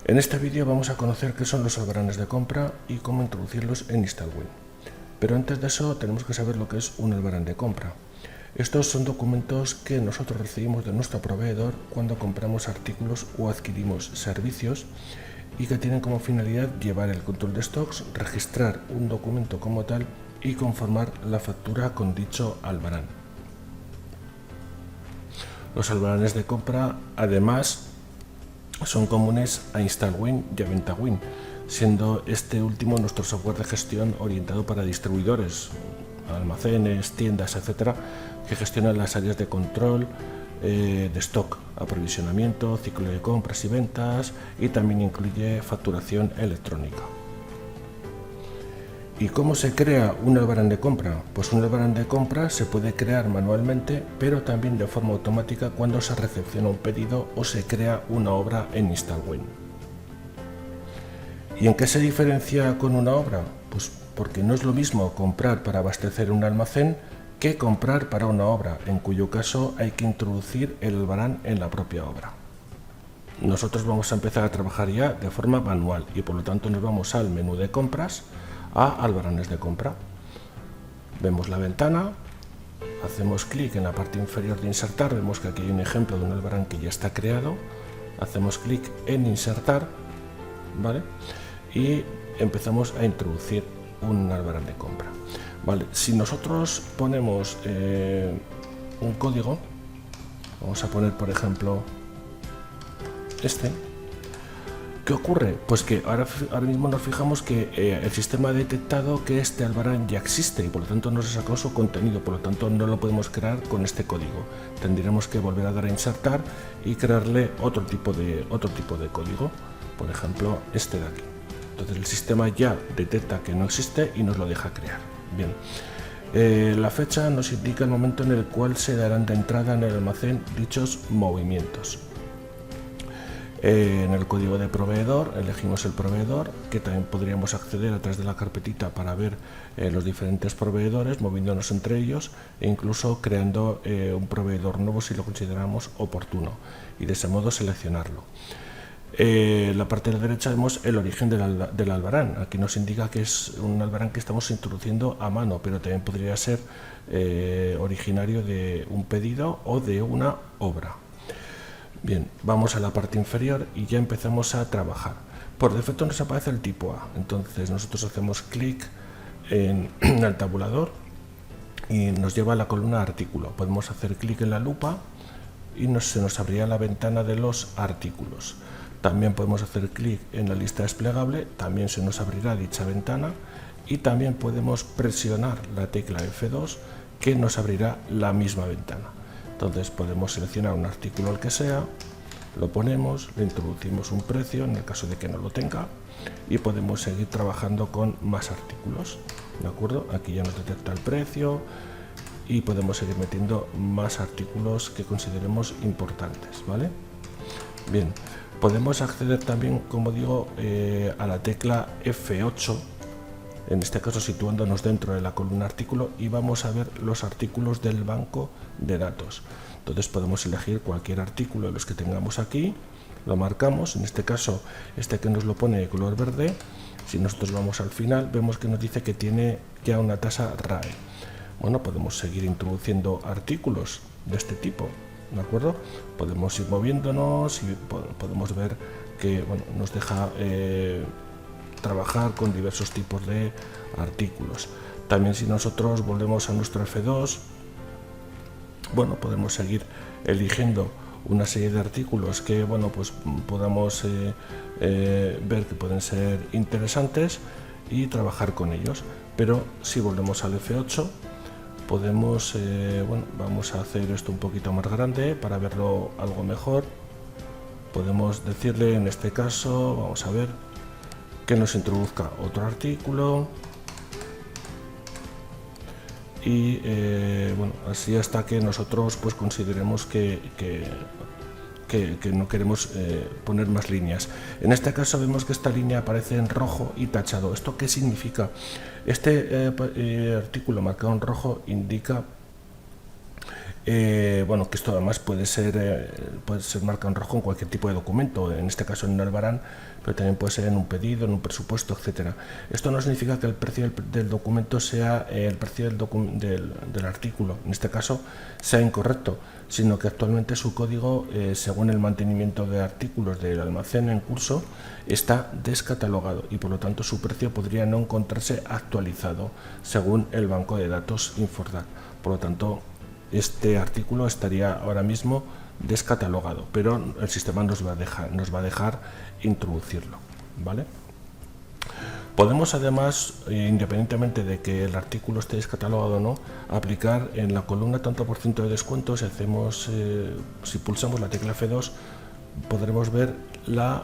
En este vídeo vamos a conocer qué son los albaranes de compra y cómo introducirlos en Installwin. Pero antes de eso tenemos que saber lo que es un albarán de compra. Estos son documentos que nosotros recibimos de nuestro proveedor cuando compramos artículos o adquirimos servicios y que tienen como finalidad llevar el control de stocks, registrar un documento como tal y conformar la factura con dicho albarán. Los albaranes de compra, además, son comunes a Installwin y a VentaWin, siendo este último nuestro software de gestión orientado para distribuidores, almacenes, tiendas, etcétera, que gestionan las áreas de control de stock, aprovisionamiento, ciclo de compras y ventas, y también incluye facturación electrónica. ¿Y cómo se crea un albarán de compra? Pues un albarán de compra se puede crear manualmente, pero también de forma automática cuando se recepciona un pedido o se crea una obra en Installwin. ¿Y en qué se diferencia con una obra? Pues porque no es lo mismo comprar para abastecer un almacén que comprar para una obra, en cuyo caso hay que introducir el albarán en la propia obra. Nosotros vamos a empezar a trabajar ya de forma manual y por lo tanto nos vamos al menú de compras, a albaranes de compra. Vemos la ventana, hacemos clic en la parte inferior de insertar, vemos que aquí hay un ejemplo de un albarán que ya está creado, hacemos clic en insertar, ¿vale? Y empezamos a introducir un albarán de compra. Vale, si nosotros ponemos un código, vamos a poner por ejemplo este. ¿Qué ocurre? Pues que ahora mismo nos fijamos que el sistema ha detectado que este albarán ya existe y por lo tanto no se sacó su contenido, por lo tanto no lo podemos crear con este código. Tendríamos que volver a dar a insertar y crearle otro tipo de código, por ejemplo este de aquí. Entonces el sistema ya detecta que no existe y nos lo deja crear. Bien, la fecha nos indica el momento en el cual se darán de entrada en el almacén dichos movimientos. En el código de proveedor elegimos el proveedor, que también podríamos acceder a través de la carpetita para ver los diferentes proveedores, moviéndonos entre ellos e incluso creando un proveedor nuevo si lo consideramos oportuno y de ese modo seleccionarlo. La parte de la derecha vemos el origen del albarán. Aquí nos indica que es un albarán que estamos introduciendo a mano, pero también podría ser originario de un pedido o de una obra. Bien, vamos a la parte inferior y ya empezamos a trabajar. Por defecto nos aparece el tipo A, entonces nosotros hacemos clic en el tabulador y nos lleva a la columna artículo. Podemos hacer clic en la lupa y se nos abrirá la ventana de los artículos. También podemos hacer clic en la lista desplegable, también se nos abrirá dicha ventana y también podemos presionar la tecla F2 que nos abrirá la misma ventana. Entonces podemos seleccionar un artículo el que sea, lo ponemos, le introducimos un precio en el caso de que no lo tenga y podemos seguir trabajando con más artículos. ¿De acuerdo? Aquí ya nos detecta el precio y podemos seguir metiendo más artículos que consideremos importantes, ¿vale? Bien, podemos acceder también, como digo, a la tecla F8, en este caso situándonos dentro de la columna artículo y vamos a ver los artículos del banco de datos. Entonces podemos elegir cualquier artículo de los que tengamos aquí, lo marcamos, en este caso este que nos lo pone de color verde. Si nosotros vamos al final vemos que nos dice que tiene ya una tasa RAE. Bueno, podemos seguir introduciendo artículos de este tipo, ¿de acuerdo? Podemos ir moviéndonos y podemos ver que nos deja trabajar con diversos tipos de artículos. También si nosotros volvemos a nuestro F2, podemos seguir eligiendo una serie de artículos que podamos ver que pueden ser interesantes y trabajar con ellos. Pero si volvemos al F8 podemos, vamos a hacer esto un poquito más grande para verlo algo mejor. Podemos decirle en este caso, vamos a ver, que nos introduzca otro artículo y así hasta que nosotros consideremos que no queremos poner más líneas. En este caso vemos que esta línea aparece en rojo y tachado. ¿Esto qué significa? Este artículo marcado en rojo indica Bueno, que esto además puede ser marca en rojo en cualquier tipo de documento, en este caso en un albarán, pero también puede ser en un pedido, en un presupuesto, etcétera. Esto no significa que el precio del documento sea el precio del artículo, en este caso sea incorrecto, sino que actualmente su código, según el mantenimiento de artículos del almacén en curso, está descatalogado y por lo tanto su precio podría no encontrarse actualizado según el banco de datos Infordat. Por lo tanto, este artículo estaría ahora mismo descatalogado, pero el sistema nos va a dejar introducirlo, ¿vale? Podemos además, independientemente de que el artículo esté descatalogado o no, aplicar en la columna tanto por ciento de descuento. Si pulsamos la tecla F2, podremos ver la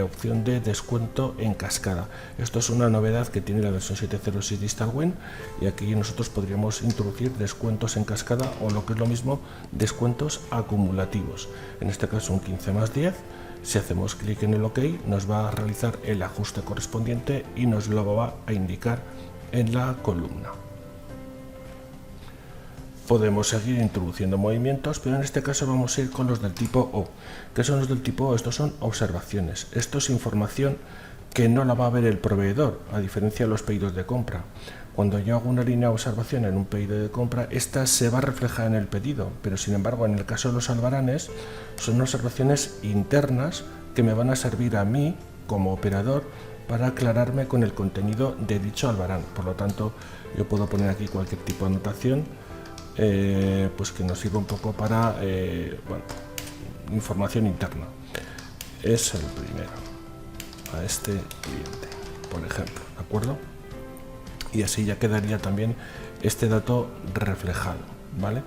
opción de descuento en cascada. Esto es una novedad que tiene la versión 7.06 de Installwind, y aquí nosotros podríamos introducir descuentos en cascada, o lo que es lo mismo, descuentos acumulativos. En este caso un 15 más 10. Si hacemos clic en el OK, nos va a realizar el ajuste correspondiente y nos lo va a indicar en la columna. Podemos seguir introduciendo movimientos, pero en este caso vamos a ir con los del tipo O. ¿Qué son los del tipo O? Estos son observaciones. Esto es información que no la va a ver el proveedor, a diferencia de los pedidos de compra. Cuando yo hago una línea de observación en un pedido de compra, esta se va a reflejar en el pedido, pero sin embargo en el caso de los albaranes son observaciones internas que me van a servir a mí como operador para aclararme con el contenido de dicho albarán. Por lo tanto, yo puedo poner aquí cualquier tipo de anotación, pues que nos sirva un poco para información interna. Es el primero a este cliente, por ejemplo, ¿de acuerdo? Y así ya quedaría también este dato reflejado, ¿vale?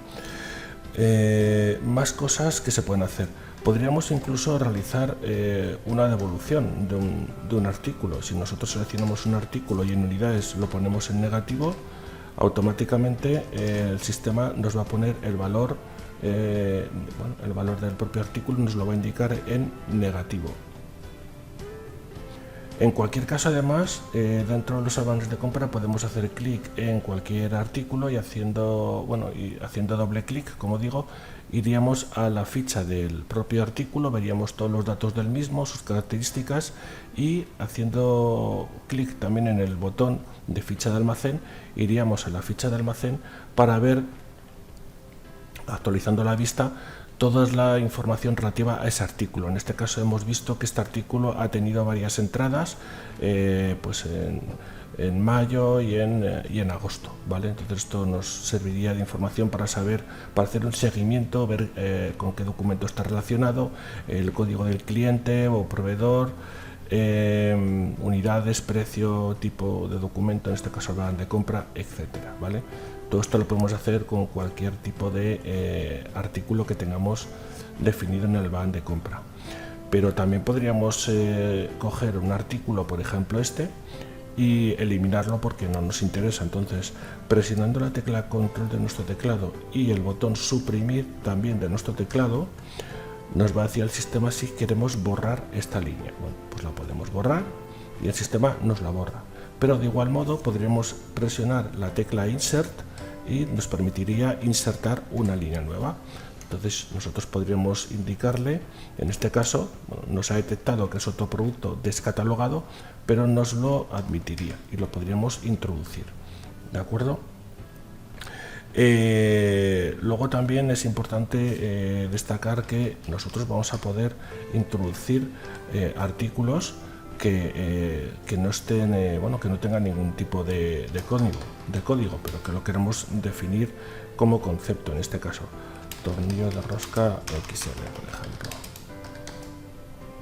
Más cosas que se pueden hacer. Podríamos incluso realizar una devolución de un artículo. Si nosotros seleccionamos un artículo y en unidades lo ponemos en negativo, automáticamente el sistema nos va a poner el valor del propio artículo, nos lo va a indicar en negativo. En cualquier caso, además, dentro de los albaranes de compra podemos hacer clic en cualquier artículo y haciendo doble clic, como digo, iríamos a la ficha del propio artículo, veríamos todos los datos del mismo, sus características, y haciendo clic también en el botón de ficha de almacén, iríamos a la ficha de almacén para ver, actualizando la vista, toda la información relativa a ese artículo. En este caso hemos visto que este artículo ha tenido varias entradas, pues en mayo y en agosto, ¿vale? Entonces esto nos serviría de información para saber, para hacer un seguimiento, ver con qué documento está relacionado, el código del cliente o proveedor, unidades, precio, tipo de documento, en este caso el de compra, etcétera, ¿vale? Todo esto lo podemos hacer con cualquier tipo de artículo que tengamos definido en el van de compra. Pero también podríamos coger un artículo, por ejemplo este, y eliminarlo porque no nos interesa. Entonces, presionando la tecla control de nuestro teclado y el botón suprimir también de nuestro teclado, nos va a decir el sistema si queremos borrar esta línea. Bueno, pues la podemos borrar y el sistema nos la borra. Pero de igual modo podríamos presionar la tecla insert y nos permitiría insertar una línea nueva. Entonces nosotros podríamos indicarle, en este caso, nos ha detectado que es otro producto descatalogado, pero nos lo admitiría y lo podríamos introducir, ¿de acuerdo? Luego también es importante destacar que nosotros vamos a poder introducir artículos que no estén, que no tengan ningún tipo de código, pero que lo queremos definir como concepto. En este caso, tornillo de rosca XL, por ejemplo,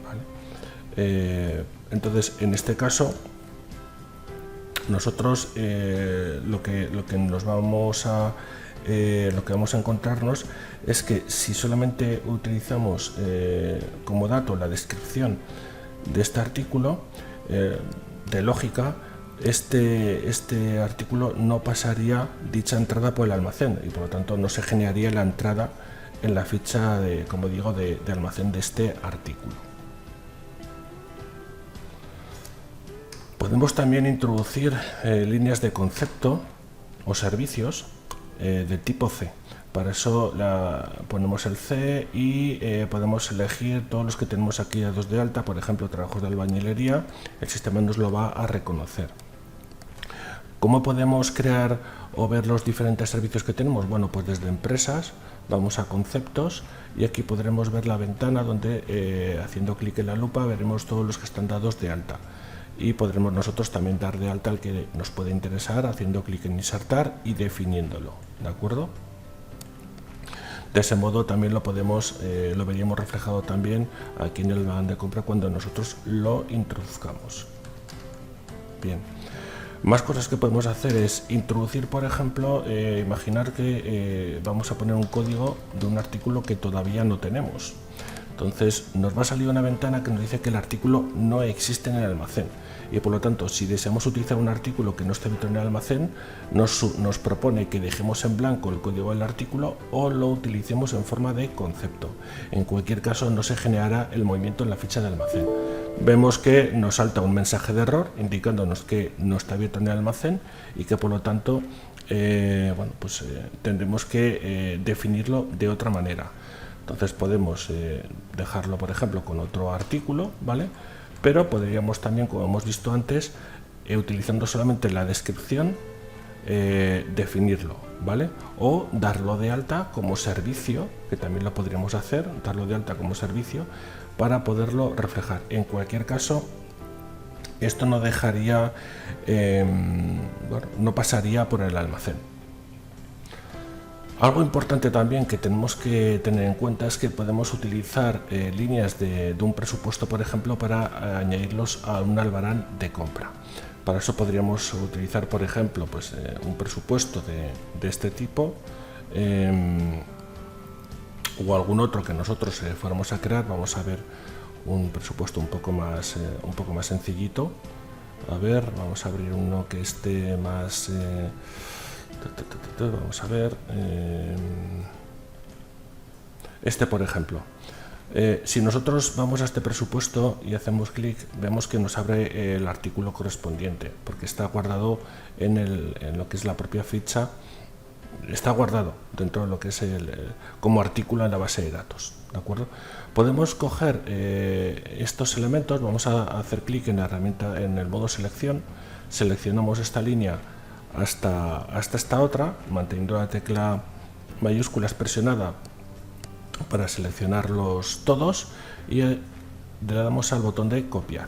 ¿vale? Entonces, en este caso, nosotros lo que vamos a encontrarnos es que si solamente utilizamos como dato la descripción de este artículo, de lógica, este artículo no pasaría dicha entrada por el almacén y por lo tanto no se generaría la entrada en la ficha de, como digo, de almacén de este artículo. Podemos también introducir líneas de concepto o servicios de tipo C. Para eso ponemos el C y podemos elegir todos los que tenemos aquí dados de alta, por ejemplo, trabajos de albañilería, el sistema nos lo va a reconocer. ¿Cómo podemos crear o ver los diferentes servicios que tenemos? Bueno, pues desde empresas vamos a conceptos y aquí podremos ver la ventana donde haciendo clic en la lupa veremos todos los que están dados de alta y podremos nosotros también dar de alta al que nos puede interesar haciendo clic en insertar y definiéndolo, ¿de acuerdo? De ese modo también lo veríamos reflejado también aquí en el balance de compra cuando nosotros lo introduzcamos. Bien. Más cosas que podemos hacer es introducir, por ejemplo, imaginar que vamos a poner un código de un artículo que todavía no tenemos. Entonces nos va a salir una ventana que nos dice que el artículo no existe en el almacén y por lo tanto si deseamos utilizar un artículo que no esté en el almacén nos propone que dejemos en blanco el código del artículo o lo utilicemos en forma de concepto. En cualquier caso no se generará el movimiento en la ficha de almacén. Vemos que nos salta un mensaje de error indicándonos que no está abierto en el almacén y que por lo tanto tendremos que definirlo de otra manera. Entonces podemos dejarlo, por ejemplo, con otro artículo, ¿vale? Pero podríamos también, como hemos visto antes, utilizando solamente la descripción, definirlo, ¿vale? O darlo de alta como servicio, que también lo podríamos hacer, darlo de alta como servicio, para poderlo reflejar. En cualquier caso, esto no dejaría, no pasaría por el almacén. Algo importante también que tenemos que tener en cuenta es que podemos utilizar líneas de un presupuesto, por ejemplo, para añadirlos a un albarán de compra. Para eso podríamos utilizar, por ejemplo, un presupuesto de este tipo o algún otro que nosotros fuéramos a crear. Vamos a ver un presupuesto un poco más sencillito. A ver, vamos a abrir uno que esté más... vamos a ver este, por ejemplo. Si nosotros vamos a este presupuesto y hacemos clic, vemos que nos abre el artículo correspondiente porque está guardado en lo que es la propia ficha, está guardado dentro de lo que es como artículo en la base de datos, ¿de acuerdo? Podemos coger estos elementos, vamos a hacer clic en la herramienta, en el modo selección, seleccionamos esta línea hasta esta otra, manteniendo la tecla mayúsculas presionada para seleccionarlos todos y le damos al botón de copiar.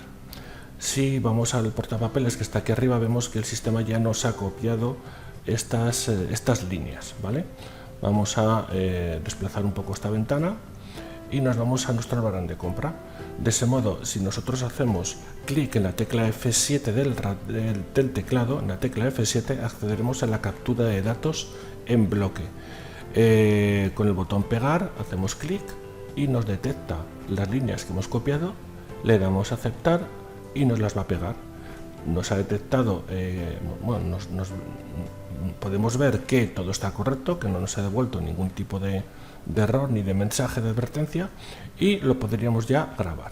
Si vamos al portapapeles que está aquí arriba, vemos que el sistema ya nos ha copiado estas líneas, ¿vale? Vamos a desplazar un poco esta ventana y nos vamos a nuestro albarán de compra. De ese modo, si nosotros hacemos clic en la tecla F7 del teclado, en la tecla F7 accederemos a la captura de datos en bloque. Con el botón pegar hacemos clic y nos detecta las líneas que hemos copiado, le damos a aceptar y nos las va a pegar. Nos ha detectado, podemos ver que todo está correcto, que no nos ha devuelto ningún tipo de error ni de mensaje de advertencia y lo podríamos ya grabar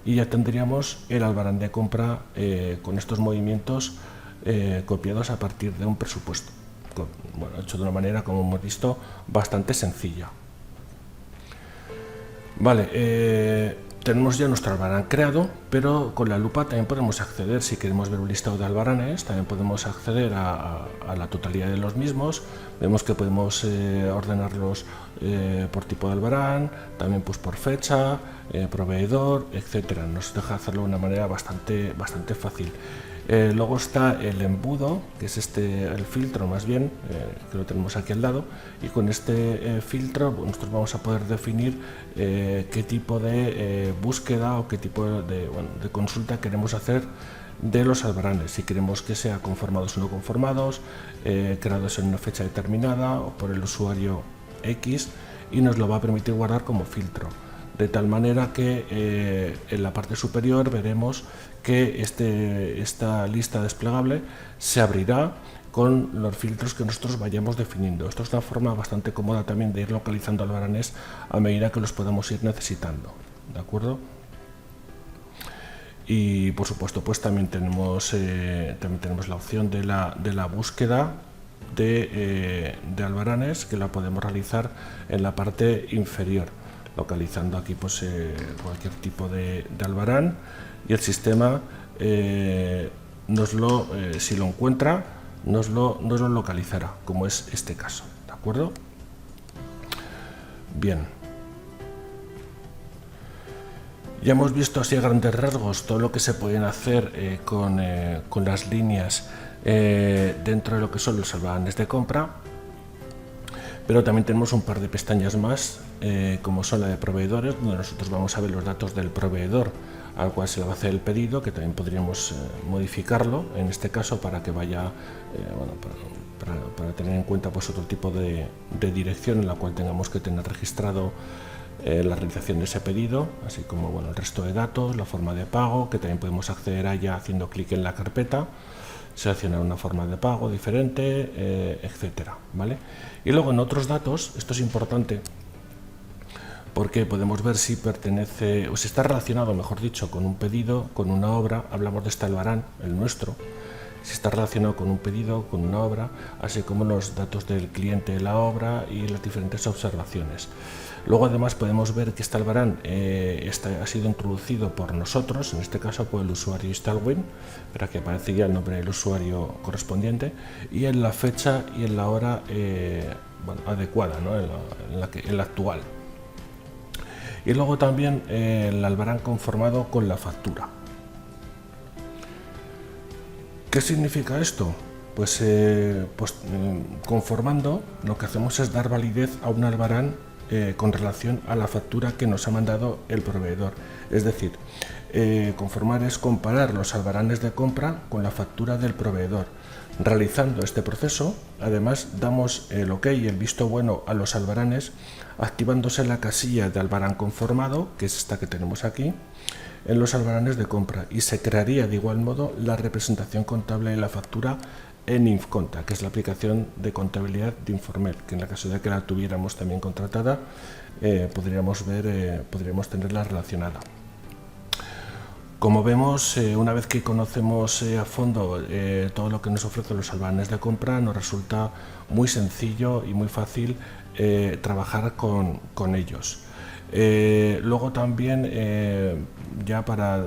y ya tendríamos el albarán de compra con estos movimientos copiados a partir de un presupuesto, hecho de una manera, como hemos visto, bastante sencilla. Vale, tenemos ya nuestro albarán creado, pero con la lupa también podemos acceder, si queremos ver un listado de albaranes, también podemos acceder a la totalidad de los mismos. Vemos que podemos ordenarlos por tipo de albarán, también pues por fecha, proveedor, etcétera. Nos deja hacerlo de una manera bastante fácil. Luego está el embudo, que es el filtro más bien, que lo tenemos aquí al lado, y con este filtro nosotros vamos a poder definir qué tipo de búsqueda o qué tipo de consulta queremos hacer de los albaranes, si queremos que sea conformados o no conformados, creados en una fecha determinada o por el usuario X, y nos lo va a permitir guardar como filtro. De tal manera que en la parte superior veremos que esta lista desplegable se abrirá con los filtros que nosotros vayamos definiendo. Esto es una forma bastante cómoda también de ir localizando albaranes a medida que los podamos ir necesitando, ¿de acuerdo? Y por supuesto pues también tenemos la opción de la búsqueda de albaranes que la podemos realizar en la parte inferior, localizando aquí pues cualquier tipo de albarán, y el sistema si lo encuentra nos lo localizará, como es este caso, ¿de acuerdo? Bien, ya hemos visto así a grandes rasgos todo lo que se pueden hacer con las líneas dentro de lo que son los albaranes de compra, pero también tenemos un par de pestañas más, como son la de proveedores, donde nosotros vamos a ver los datos del proveedor al cual se le va a hacer el pedido, que también podríamos modificarlo en este caso para que vaya, para tener en cuenta pues otro tipo de dirección en la cual tengamos que tener registrado la realización de ese pedido, así como bueno, el resto de datos, la forma de pago, que también podemos acceder a ella haciendo clic en la carpeta, seleccionar una forma de pago diferente, etcétera, ¿vale? Y luego en otros datos, esto es importante porque podemos ver si pertenece o si está relacionado, mejor dicho, con un pedido, con una obra. Hablamos de este albarán, el nuestro, si está relacionado con un pedido, con una obra, así como los datos del cliente de la obra y las diferentes observaciones. Luego además podemos ver que este albarán ha sido introducido por nosotros, en este caso por el usuario Instalwin, para que aparece ya el nombre del usuario correspondiente, y en la fecha y en la hora adecuada, ¿no? en la actual. Y luego también el albarán conformado con la factura. ¿Qué significa esto? Pues conformando, lo que hacemos es dar validez a un albarán con relación a la factura que nos ha mandado el proveedor. Es decir, conformar es comparar los albaranes de compra con la factura del proveedor. Realizando este proceso, además damos el OK y el visto bueno a los albaranes, activándose la casilla de albarán conformado, que es esta que tenemos aquí, en los albaranes de compra, y se crearía de igual modo la representación contable de la factura en Infconta, que es la aplicación de contabilidad de Informel, que en la caso de que la tuviéramos también contratada, podríamos tenerla relacionada. Como vemos, una vez que conocemos a fondo todo lo que nos ofrecen los albaranes de compra, nos resulta muy sencillo y muy fácil trabajar con ellos. Luego también, ya para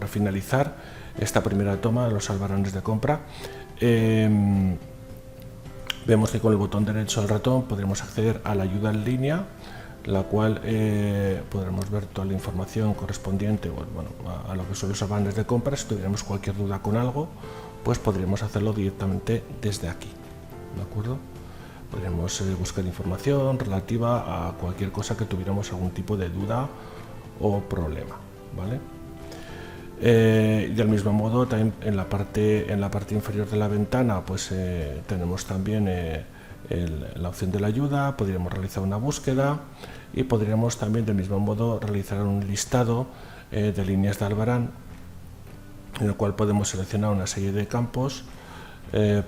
finalizar esta primera toma de los albaranes de compra, vemos que con el botón derecho del ratón podremos acceder a la ayuda en línea, la cual podremos ver toda la información correspondiente a lo que son los albaranes de compra. Si tuviéramos cualquier duda con algo, pues podríamos hacerlo directamente desde aquí, ¿de acuerdo? Podríamos buscar información relativa a cualquier cosa que tuviéramos algún tipo de duda o problema, ¿vale? Y del mismo modo, también en la parte inferior de la ventana, pues tenemos también la opción de la ayuda. Podríamos realizar una búsqueda y podríamos también del mismo modo realizar un listado de líneas de albarán, en el cual podemos seleccionar una serie de campos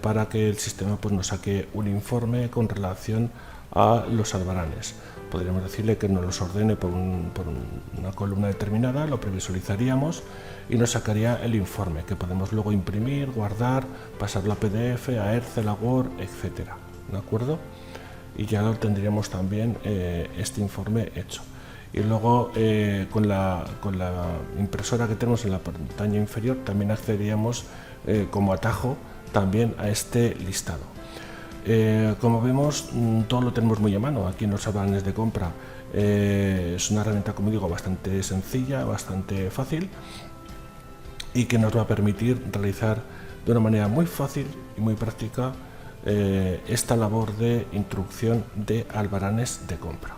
para que el sistema pues nos saque un informe con relación a los albaranes. Podríamos decirle que nos los ordene por una columna determinada, lo previsualizaríamos y nos sacaría el informe, que podemos luego imprimir, guardar, pasarlo a PDF, a Excel, a Word, etcétera, ¿de acuerdo? Y ya lo tendríamos también este informe hecho. Y luego con la impresora que tenemos en la pantalla inferior también accederíamos como atajo también a este listado. Como vemos, todo lo tenemos muy a mano aquí en los albaranes de compra. Es una herramienta, como digo, bastante sencilla, bastante fácil, y que nos va a permitir realizar de una manera muy fácil y muy práctica esta labor de introducción de albaranes de compra.